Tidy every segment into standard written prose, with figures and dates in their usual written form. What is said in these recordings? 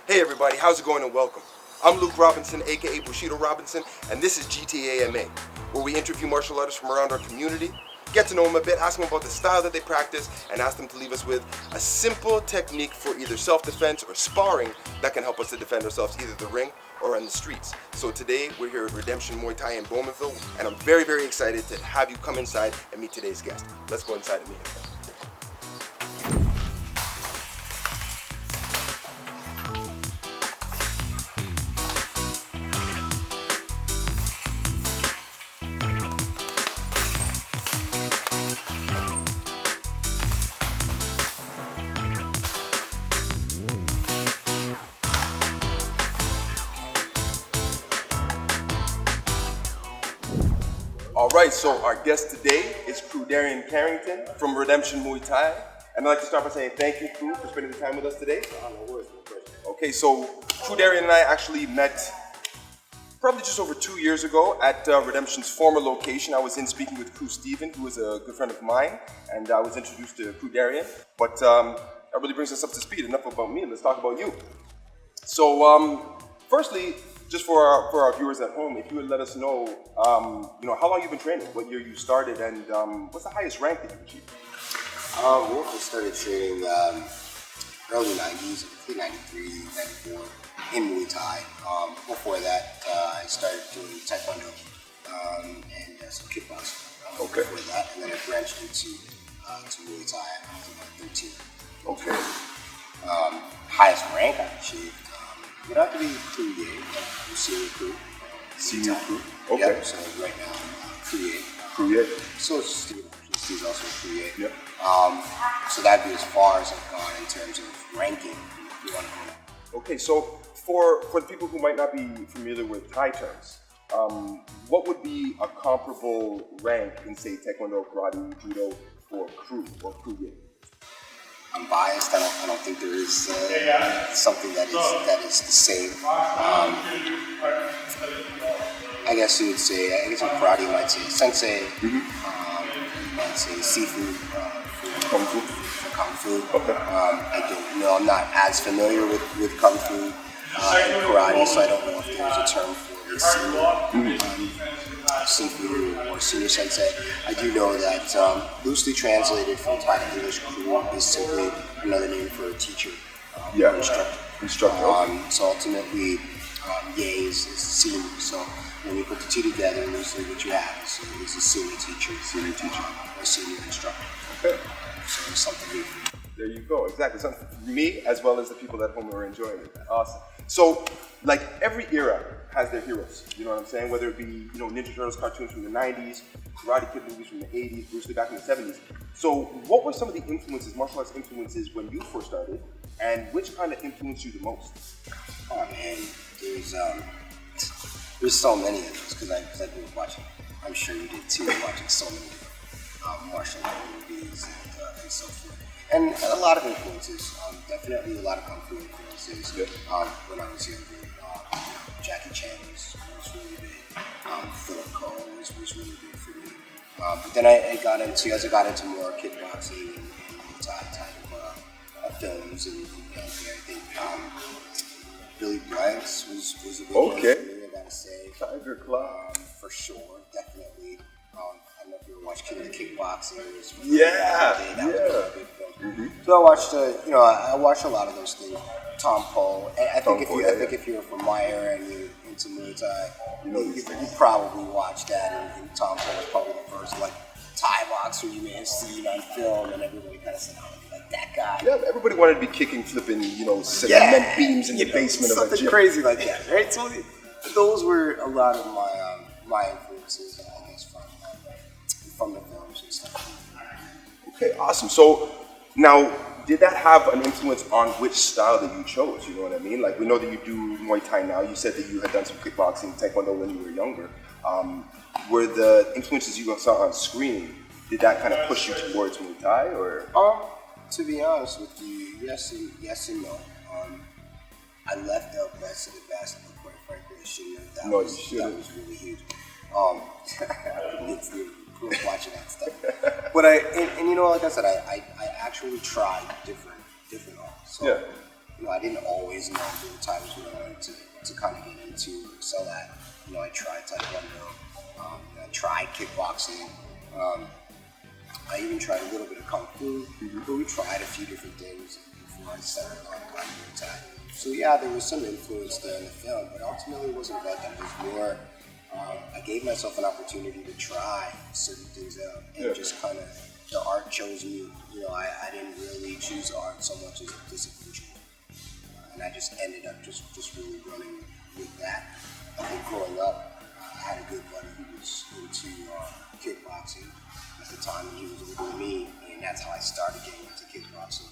Hey everybody, how's it going and welcome. I'm Luke Robinson, aka Bushido Robinson, and this is GTAMA, where we interview martial artists from around our community, get to know them a bit, ask them about the style that they practice, and ask them to leave us with a simple technique for either self-defense or sparring that can help us to defend ourselves either the ring or on the streets. So today we're here at Redemption Muay Thai in Bowmanville, and I'm very, very excited to have you come inside and meet today's guest. Let's go inside and meet him. All right, so our guest today is Kru Darian Carrington from Redemption Muay Thai. And I'd like to start by saying thank you, Kru, for spending the time with us today. No worries, no question. Okay, so Kru Darian and I actually met probably just over 2 years ago at Redemption's former location. I was in speaking with Kru Steven, who is a good friend of mine, and I was introduced to Kru Darian. But that really brings us up to speed. Enough about me, let's talk about you. So, firstly, just for our viewers at home, if you would let us know, how long you've been training, what year you started, and what's the highest rank that you've achieved? I started training early 90s, I think 93, 94, in Muay Thai. Before that, I started doing Taekwondo and some kickboxing. Okay. Before that, and then I branched into Muay Thai when I was about 13. Okay. Highest rank I achieved would have to be Kru Darian, senior Kru. Senior Kru? Okay. Yeah, so right now I'm Kru. Kru. So it's Steve, actually. Steve's also Kru. Yep. So that'd be as far as I've gone in terms of ranking. If you want to know. Okay, so for the people who might not be familiar with Thai terms, what would be a comparable rank in, say, Taekwondo, Karate, Judo for Kru or Kru? I'm biased. I don't think there is something that is the same. I guess you would say. I guess in karate you might say sensei. You might say sifu. Kung Fu. Kung Fu. Okay. I don't know. I'm not as familiar with Kung Fu and karate, so I don't know if there's a term for a sifu or senior sensei. I do know that loosely translated from Thai to English, Kru is simply another name for a teacher, instructor. So ultimately, Ye is senior. So when you put the two together, loosely what you have is a senior teacher, or senior instructor. Okay. So it's something new. There you go. Exactly. Something for me as well as the people at home who are enjoying it. Awesome. So, like every era has their heroes. You know what I'm saying? Whether it be Ninja Turtles cartoons from the 90s, Karate Kid movies from the 80s, Bruce Lee back in the 70s. So, what were some of the influences, martial arts influences, when you first started, and which kind of influenced you the most? Oh man, there's so many of those because I grew up watching. I'm sure you did too, watching so many martial art movies and so forth. And a lot of influences, definitely a lot of Kung Fu influences. When I was younger, Jackie Chan was really big. Philip Cole was really big for me. But then as I got into more kickboxing and type of films and everything, Billy Blanks was a big one for me, I gotta say. Tiger Claw. For sure, definitely. I don't know if you ever watched King of the Kickboxing. That was a big film. So I watched, I watched a lot of those things. Tom Poe. And I think if you're from my era and you're into Muay Thai, you probably watched that. And Tom Poe was probably the first Thai boxer you may have seen on film, and everybody kind of said, "Oh, like that guy." Yeah, everybody wanted to be kicking, flipping, cement beams in the basement of a gym. Something crazy like that, right? So those were a lot of my influences, I guess, from the films and stuff. Okay, awesome. So now, did that have an influence on which style that you chose? You know what I mean? Like, we know that you do Muay Thai now. You said that you had done some kickboxing, Taekwondo when you were younger. Were the influences you saw on screen, did that kind of push you towards Muay Thai, or? To be honest with you, yes and no. I left out best of the best, but quite frankly, I shouldn't have. That was really huge. I was watching that stuff. But like I said, I actually tried different arts. So, I didn't always know Muay Thai was what I wanted to kind of get into or excel at. I tried Taekwondo, I tried kickboxing, I even tried a little bit of Kung Fu, but we tried a few different things before I settled on Muay Thai. So yeah, there was some influence there in the film, but ultimately it wasn't about that. It was more, I gave myself an opportunity to try certain things out, and just kind of, the art chose me. I didn't really choose art so much as a discipline chose. And I just ended up just really running with that. I think growing up, I had a good buddy who was into kickboxing at the time, and he was older than me, and that's how I started getting into kickboxing.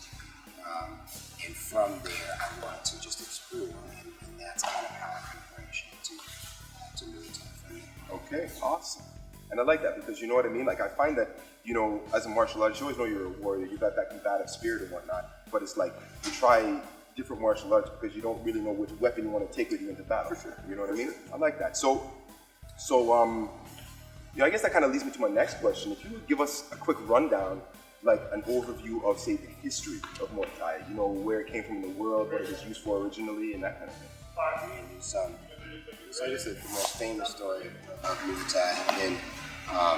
And from there, I wanted to just explore, and that's kind of how I branched to Muay Thai for me. Okay, awesome. And I like that because you know what I mean? Like, I find that, as a martial artist, you always know you're a warrior, you got that combative spirit and whatnot, but it's like, you try different martial arts because you don't really know which weapon you want to take with you into battle. For sure. You know what I mean? I like that. So, I guess that kind of leads me to my next question. If you would give us a quick rundown, like an overview of, say, the history of Muay Thai, where it came from in the world, what it was used for originally, and that kind of thing. So I guess the most famous story of Muay Thai,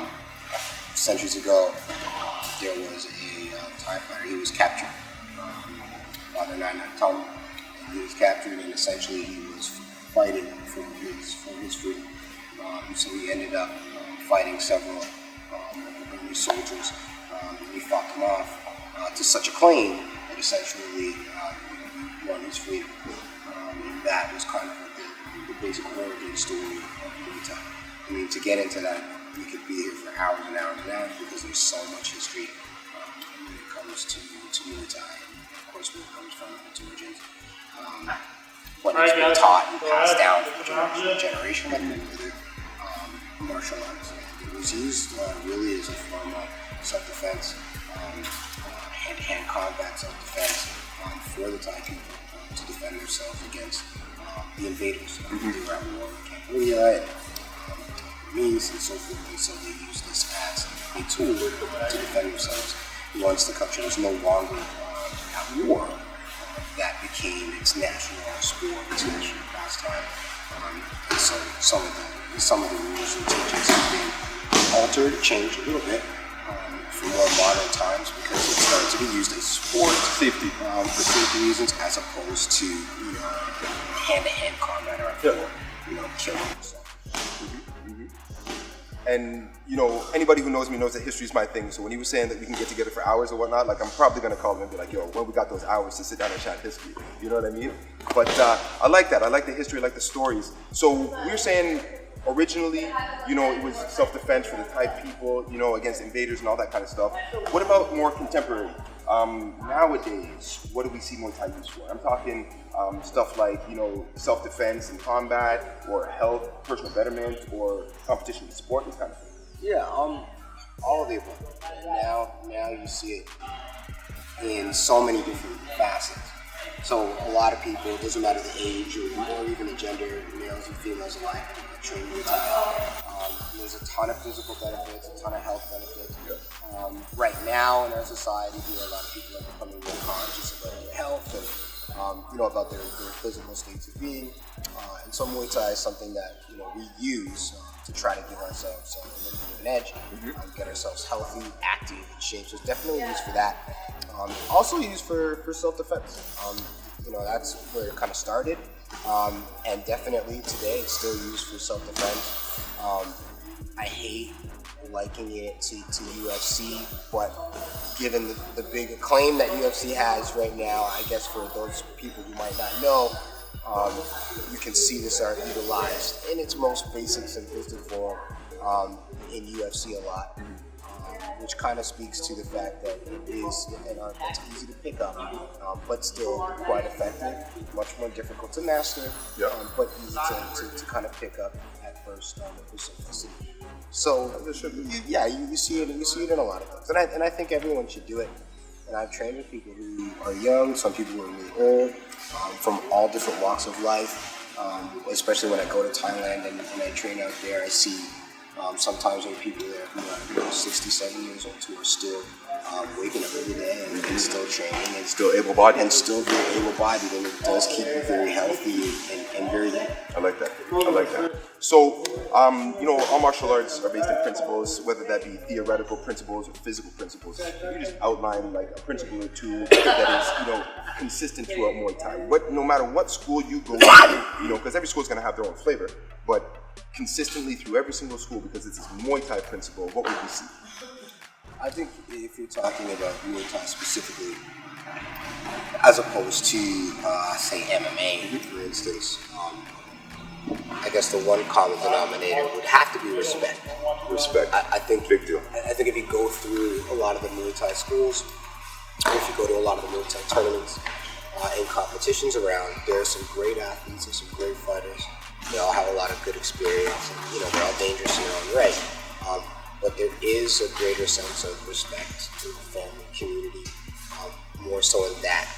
centuries ago, there was a Thai fighter. He was captured by the Nine Tom. He was captured, and essentially he was fighting for his freedom. So he ended up fighting several Burmese soldiers. He fought them off to such a claim that essentially he won his freedom. And that was kind of the basic origin story of Muay Thai. I mean, to get into that, we could be here for hours and hours and hours because there's so much history when it comes to Muay Thai, and of course where it comes from, its origins. What it's been taught and passed down from generation to generation like many other martial arts. It was used really as a form of self-defense, hand-to-hand combat self-defense for the Thai people to defend themselves against the invaders. They were at war in Cambodia and Burmese and so forth, and so they used this as a tool to defend themselves. Once the country was no longer at war, that became its national sport, its national pastime. And so some of the rules and teachings have been altered, changed a little bit for more modern times because it started to be used as sport Safety. For safety reasons, as opposed to hand-to-hand combat or killing yourself. And anybody who knows me knows that history is my thing. So when he was saying that we can get together for hours or whatnot, like I'm probably gonna call him and be like, yo, when we got those hours to sit down and chat history, you know what I mean? But I like that. I like the history, I like the stories. So we were saying originally, it was self-defense for the Thai people, against invaders and all that kind of stuff. What about more contemporary? Nowadays, what do we see Muay Thai used for? I'm talking stuff like, self-defense and combat, or health, personal betterment, or competition in sport, this kind of thing. Yeah, all of the above. And now you see it in so many different facets. So a lot of people, it doesn't matter the age or even the gender, males and females alike, train Muay Thai. There's a ton of physical benefits, a ton of health benefits. Right now in our society, a lot of people are becoming more conscious about their health and about their physical states of being. And so Muay Thai is something that we use to try to give ourselves a little bit of an edge, get ourselves healthy, active, in shape. So it's definitely used for that. Also used for self-defense. That's where it kind of started. And definitely today it's still used for self-defense. I hate likening it to UFC, but given the big acclaim that UFC has right now, I guess for those people who might not know, you can see this art utilized in its most basic, simplistic form in UFC a lot, which kind of speaks to the fact that it is an art that's easy to pick up, but still quite effective, much more difficult to master, but easy to kind of pick up at first for simplicity. So you see it in a lot of things, and I think everyone should do it. And I've trained with people who are young, some people who are really old, from all different walks of life. Especially when I go to Thailand and I train out there, I see sometimes when people there who are 60, 70 years old who are still waking up every day and still training and Still able-bodied. and still very able-bodied, and it does keep you very healthy and very young. I like that. I like that. So, all martial arts are based on principles, whether that be theoretical principles or physical principles. Can you just outline like a principle or two that is, consistent throughout Muay Thai? No matter what school you go to, because every school is going to have their own flavor, but consistently through every single school, because it's this Muay Thai principle, what would we see? I think if you're talking about Muay Thai specifically, as opposed to, say, MMA, for instance, I guess the one common denominator would have to be respect. Respect. I think big deal. I think if you go through a lot of the Muay Thai schools, or if you go to a lot of the Muay Thai tournaments and competitions around, there are some great athletes and some great fighters. They all have a lot of good experience, and they're all dangerous in their own right. But there is a greater sense of respect from the community, more so in that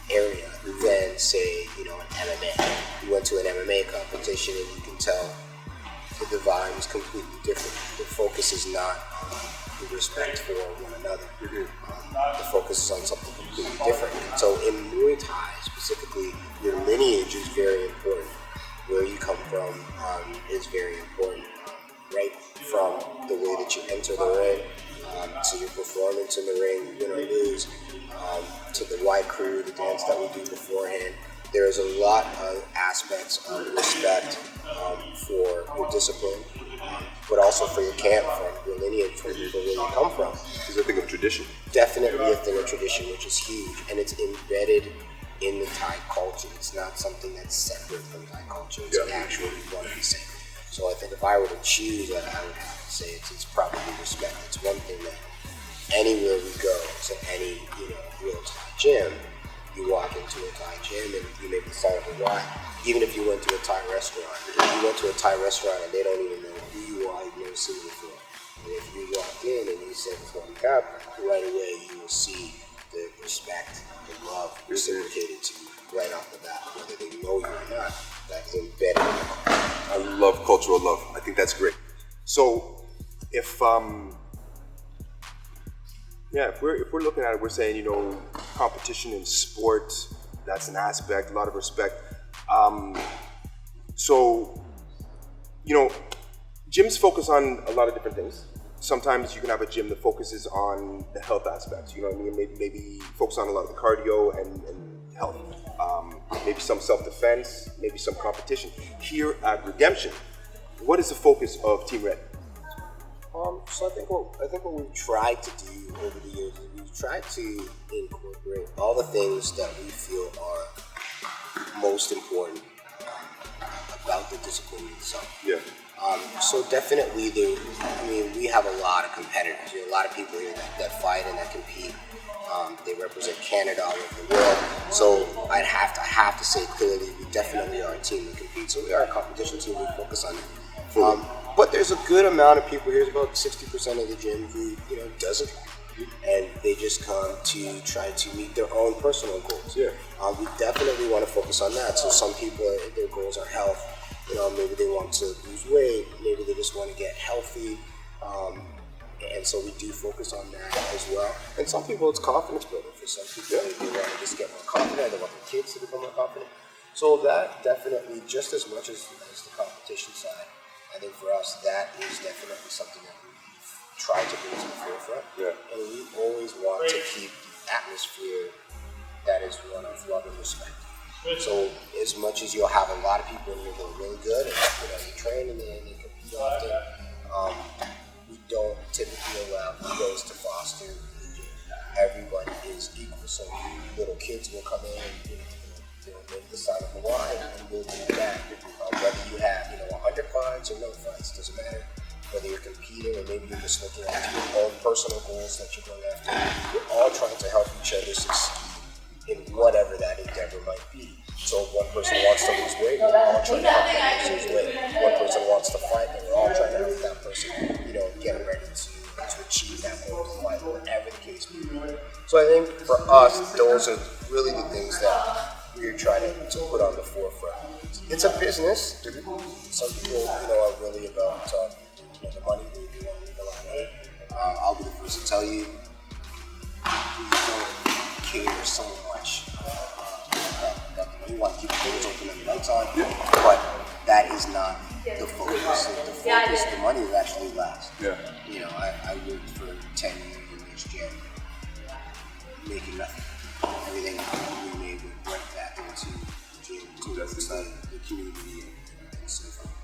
area than, say, an MMA. You went to an MMA competition and you can tell the vibe is completely different. The focus is not on the respect for one another. The focus is on something completely different. So in Muay Thai specifically, your lineage is very important. Where you come from is very important. Right from the way that you enter the ring, to your performance in the ring, win or lose, to the white crew, the dance that we do beforehand. There's a lot of aspects of respect for your discipline, but also for your camp, from your lineage, from where you come from. Is a thing of tradition. Definitely a thing of tradition, which is huge, and it's embedded in the Thai culture. It's not something that's separate from Thai culture. It's actually one of the same. So I think if I were to choose, I would have to say it's probably respect. It's one thing that anywhere we go to any real Thai gym, you walk into a Thai gym and you make the sign of a Y. Even if you went to a Thai restaurant, and they don't even know who you are, you've never seen it before. And if you walk in and you say it's one cap, right away you will see the respect, the love reciprocated to you right off the bat, whether they know you or not. That's embedded. I love cultural love. I think that's great. So, if we're looking at it, we're saying competition in sport, that's an aspect, a lot of respect. Gyms focus on a lot of different things. Sometimes you can have a gym that focuses on the health aspects. You know what I mean? Maybe focus on a lot of the cardio and health. Maybe some self-defense, maybe some competition. Here at Redemption, what is the focus of Team Red? So I think what we've tried to do over the years is we've tried to incorporate all the things that we feel are most important about the discipline itself. Yeah. So definitely, we have a lot of competitors. There are a lot of people here that fight and that compete. They represent Canada all over the world. So I have to say clearly, we definitely are a team that competes. So we are a competition team. We focus on it. But there's a good amount of people here. There's about 60% of the gym who doesn't, and they just come to try to meet their own personal goals. Yeah. We definitely want to focus on that. So some people, their goals are health. Maybe they want to lose weight. Maybe they just want to get healthy. And so we do focus on that as well. And some people, it's confidence building. For some people, they want to just get more confident. They want their kids to become more confident. So that definitely, just as much as the competition side, I think for us, that is definitely something that we've tried to bring to the forefront. Yeah. And we always want to keep the atmosphere that is one of love and respect. So as much as you'll have a lot of people in here who are really good and they train and they compete often, we don't typically allow egos to foster. Everyone is equal. So little kids will come in and make the sign of the Y, and we'll do that. Whether you have 100 fights or no fights, doesn't matter. Whether you're competing or maybe you're just looking at your own personal goals that you're going after, we're all trying to help each other succeed in whatever that endeavor might be. So if one person wants to lose weight, we're all trying to help them lose weight. One person wants to fight, and we're all trying to help that person, get ready to achieve that goal to fight, whatever the case may be. So I think for us, those are really the things that we're trying to put on the forefront. It's a business. Some people, are really about the money. They want to make a lot of money. I'll be the first to tell you, we don't cater so much about the money. We want to keep the doors open and the lights on, but that is not the focus. The focus, the money is actually last. Yeah. You know, I worked for 10 years in this gym, making nothing. Everything we made went right back into the gym, to the community, and so forth.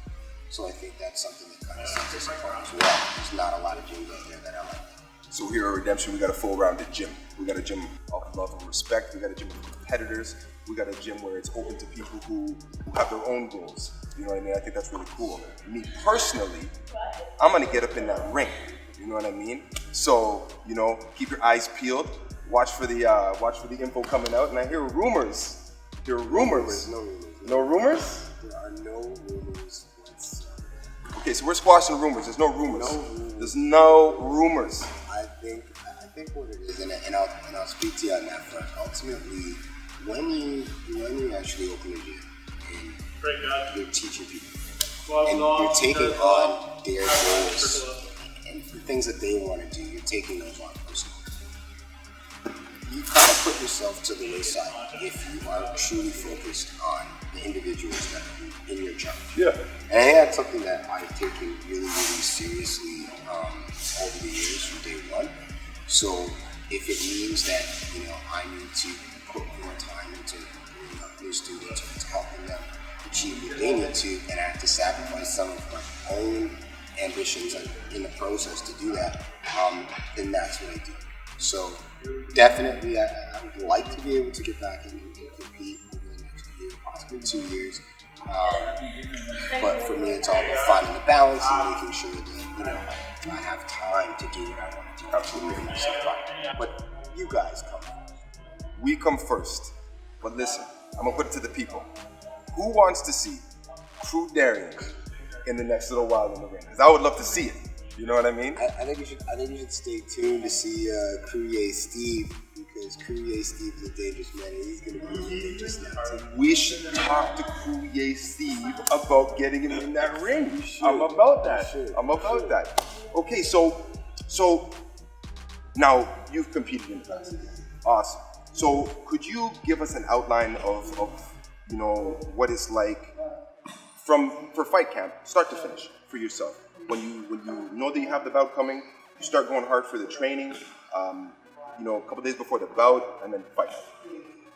So I think that's something that kind of sets us apart as well. There's not a lot of gyms out there that are like that. So here at Redemption, we got a full-rounded gym. We got a gym of love and respect. We got a gym of competitors. We got a gym where it's open to people who have their own goals. You know what I mean? I think that's really cool. Me personally, I'm gonna get up in that ring. You know what I mean? So, you know, keep your eyes peeled. Watch for the info coming out. And I hear rumors. No rumors. No rumors? There are no rumors. Okay, so we're squashing rumors. There's no rumors. There's no rumors. I think what it is, and I'll speak to you on that front. Ultimately, when you actually open a gym and you're teaching people, and you're taking on their goals and the things that they want to do, you're taking those on personally. You kind of put yourself to the wayside if you are truly focused on the individuals that are in your charge. Yeah. And I think that's something that I've taken really, really seriously over the years from day one. So if it means that, you know, I need to put more time into bringing up new students or to helping them achieve what they need to, and I have to sacrifice some of my own ambitions in the process to do that, then that's what I do. So definitely, I would like to be able to get back and compete over the next year, possibly 2 years. But for me, it's all about finding the balance and making sure that, you know, I have time to do what I want to do. Absolutely. But you guys come first. We come first. But listen, I'm gonna put it to the people. Who wants to see Kru Darian in the next little while in the ring? Because I would love to see it. You know what I mean? I think you should stay tuned to see Kru Steve, because Kru Steve is a dangerous man, and he's gonna be dangerous now too. We should talk to Kru Steve about getting him in that ring. I'm about that. I'm about that. Okay, so now you've competed in the past. Awesome. So could you give us an outline of you know what it's like for fight camp, start to finish, for yourself? When you know that you have the bout coming, you start going hard for the training, you know, a couple days before the bout, and then fight.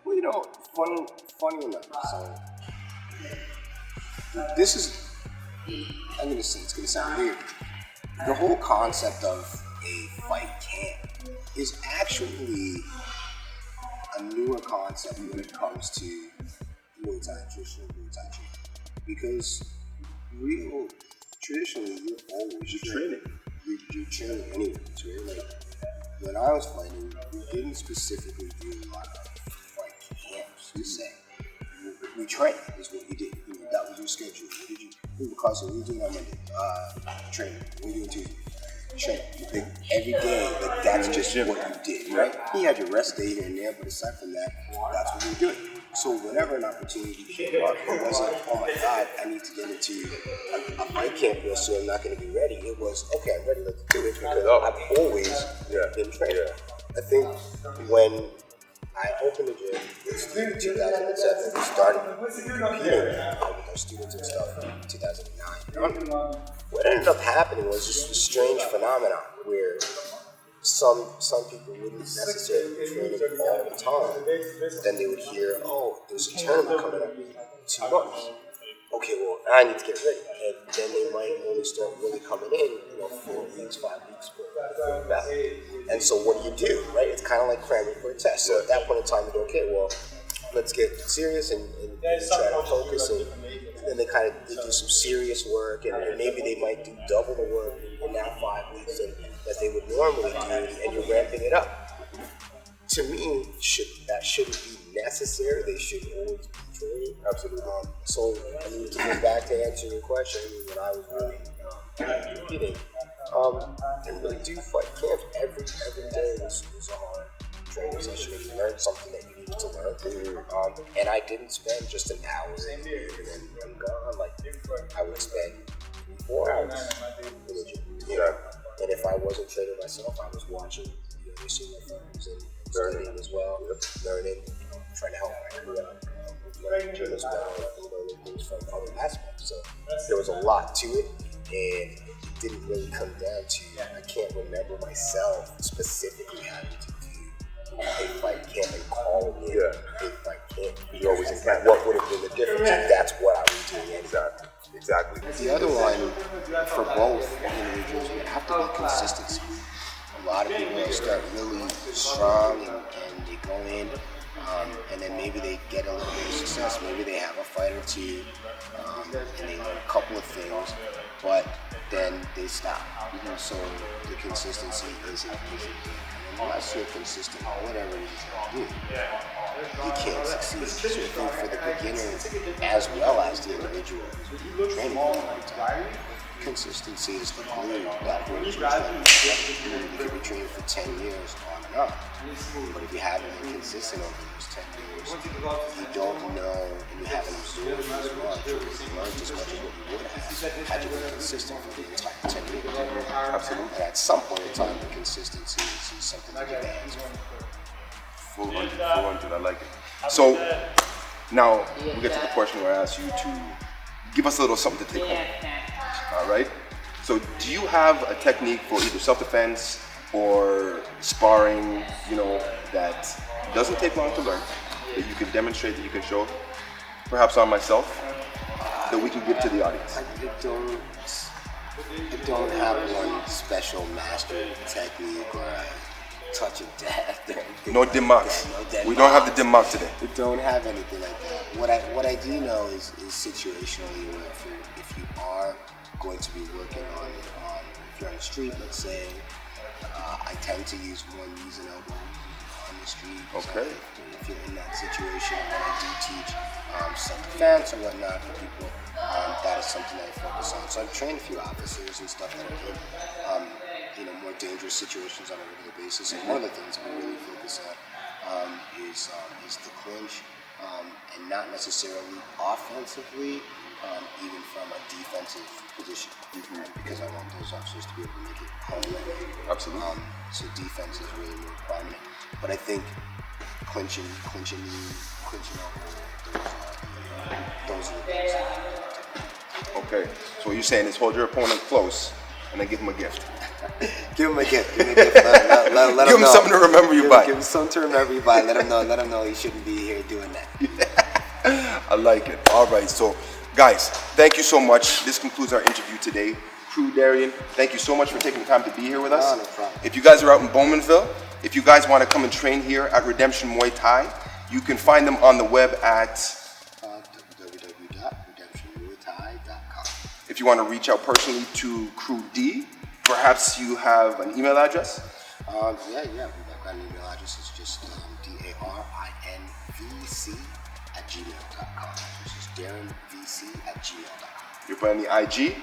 Well, you know, funny enough, so this is, I'm gonna say, it's gonna sound weird. The whole concept of a fight camp is actually a newer concept when it comes to Muay Thai, traditional Muay Thai training, because traditionally, you're always training. You're training anyway. So like, when I was fighting, we didn't specifically do a lot of fight camps. You say we trained is what we did. You know, that was your schedule. What did you do? Because we were doing on Monday, training. What were you doing Tuesday? Training. Like, every day, like that's just what you did, right? You had your rest day here and there, but aside from that, that's what you were doing. So whenever an opportunity came up, it wasn't, oh my God, I need to get into a fight camp real soon, I'm not going to be ready. It was, okay, I'm ready, let's do it, because I've always been training. I think when I opened the gym in 2007, we started competing with our students and stuff in 2009. What ended up happening was just a strange phenomenon where some people wouldn't necessarily be training all the time. Then they would hear, oh, there's a tournament coming up in 2 months. Okay, well, I need to get ready. And then they might only start really coming in, 4 weeks, 5 weeks before the battle. And so what do you do, right? It's kind of like cramming for a test. So at that point in time, you go, okay, well, let's get serious and try to focus. And then they do some serious work, and maybe they might do double the work in that 5 weeks that they would normally do, and you're ramping it up. To me, that shouldn't be necessary. They should always be training. Absolutely. So to go back to answer your question, when I was really competing, and really do fight camps every day was a hard training session. You learned something that you needed to learn. And I didn't spend just an hour in there and then I'm gone. Like, I would spend 4 hours in the gym. And if I wasn't training myself, I was watching racing their phones and studying as well, learning, trying to help my crew out with gym as well, and learning things from other aspects. So there was a lot to it, and it didn't really come down to, I can't remember myself specifically having to do a fight camp and calling it a fight camp. You always think, what would have been the difference? And that's what I was doing. Exactly. The other one, for both individuals, would have to be consistency. A lot of people start really strong and they go in, and then maybe they get a little bit of success. Maybe they have a fight or two, and they learn a couple of things, but then they stop. So the consistency isn't there. Unless you're consistent on whatever it is you do, you can't succeed. So I think for the beginner, as well as the individual training for a long time, consistency is the glue that holds you. You could be training for 10 years on and on, but if you haven't been consistent over those 10 years, you don't know, and you haven't absorbed as much, or learned as much as what you would have had you been consistent for the entire 10 years. Absolutely. And at some point in time, the consistency is something to get hands on. Full 100, I like it. So now we get to the question where I ask you to give us a little something to take home. All right. So do you have a technique for either self-defense or sparring, that doesn't take long to learn, that you can demonstrate, that you can show, perhaps on myself, that we can give to the audience? I don't have one special master technique or a touch of death or anything. No dim mocks. We don't have the dim mock today. We don't have anything like that. What I do know is situationally, if you are going to be working on if you're on the street, let's say, I tend to use more knees and elbows on the street. Okay. So if you're in that situation, when I do teach self-defense or whatnot for people, that is something that I focus on. So I've trained a few officers and stuff that are in more dangerous situations on a regular basis. And one of the things we really focus on is the clinch, and not necessarily offensively, even from a defensive position, because I want those officers to be able to make it home. Absolutely. So defense is really more prominent. But I think clinching knee, clinching elbow, those are the things. Okay. So what you're saying is hold your opponent close and then give him a gift. Give him a gift. Give him a gift. Let give him something to remember you by. Give him something to remember you by. Let him know he shouldn't be here doing that. I like it. All right. So, guys, thank you so much. This concludes our interview today. Kru Darian, thank you so much for taking the time to be here with us. No problem. If you guys are out in Bowmanville, if you guys want to come and train here at Redemption Muay Thai, you can find them on the web at www.redemptionmuaythai.com. If you want to reach out personally to Kru D, perhaps you have an email address? Yeah, we've got an email address. It's just darinvc@gmail.com. This is darinvc@gmail.com. You're putting the IG?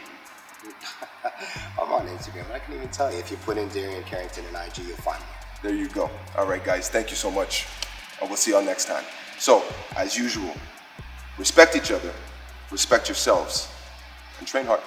I'm on Instagram, but I can even tell you, if you put in Darian Carrington in IG, you'll find me. There you go. All right, guys, thank you so much. And we'll see y'all next time. So, as usual, respect each other, respect yourselves, and train hard.